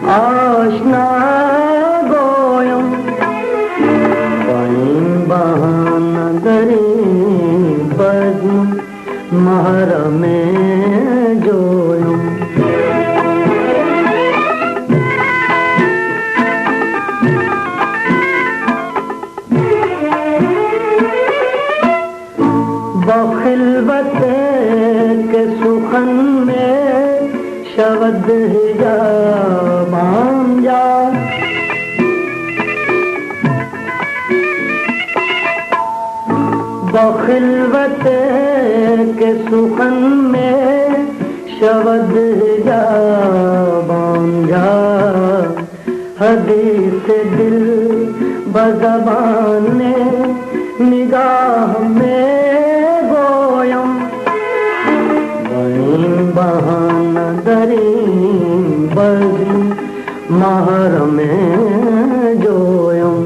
आशना गोयम वहीं बहाना दरी बजू महर में जोयम बखिलवते के सुखन में शब्द हिजाब जा बखिलवते के सुखन में शब्द हिजाब जा हदीस दिल बज़बान निगाह में गोयम वहीं बहाना दरी बजू महर में जोयम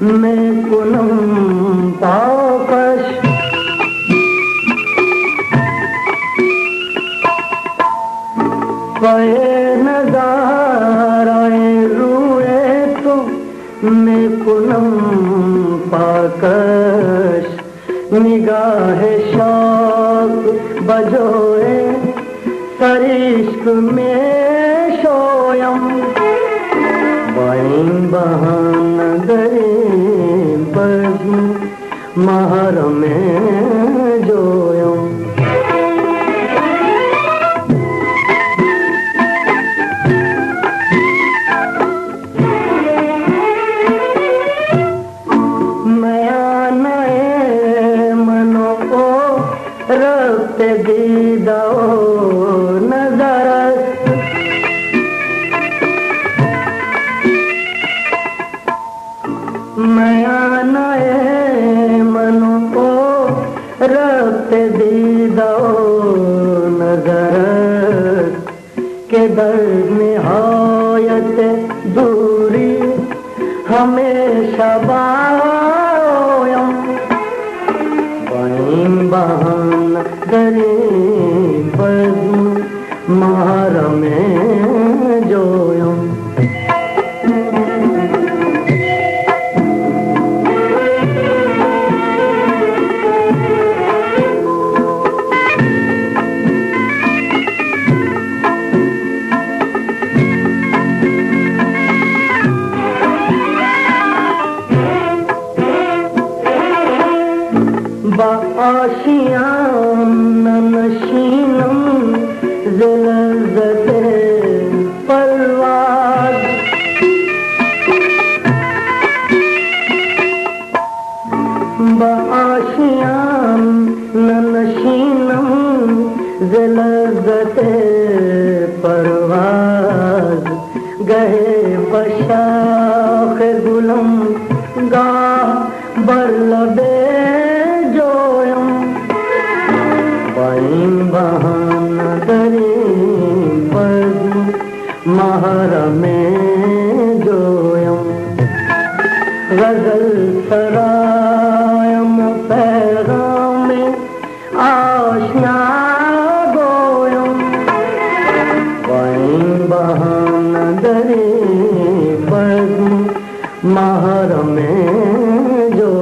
मैं कुनम पाकश पए नज़ाराए रूए तो मैं कुनम पाकश निगाह शौक बजोए सरिश्क में शोयम वहीं बहाना दरे बजू महर में जोयम मैं नए मनो को रखते दीदा नजर मैं नए मनो को रखते दीदा नजर के दर निहायत दूरी हमेशा बायम वहीं बहाना दरी बजू महर में जोयम बाशियां नशीनम ज़लज़ले परवाज़ बाशियां नशीनम ज़लज़ले परवाज़ गए बशाख गुलम गाह बरलबे वहीं बहाना दरी बजू महर में जोयम गजल सरायम पैगाम आशना गोयम वहीं बहाना दरी बजू महर में जो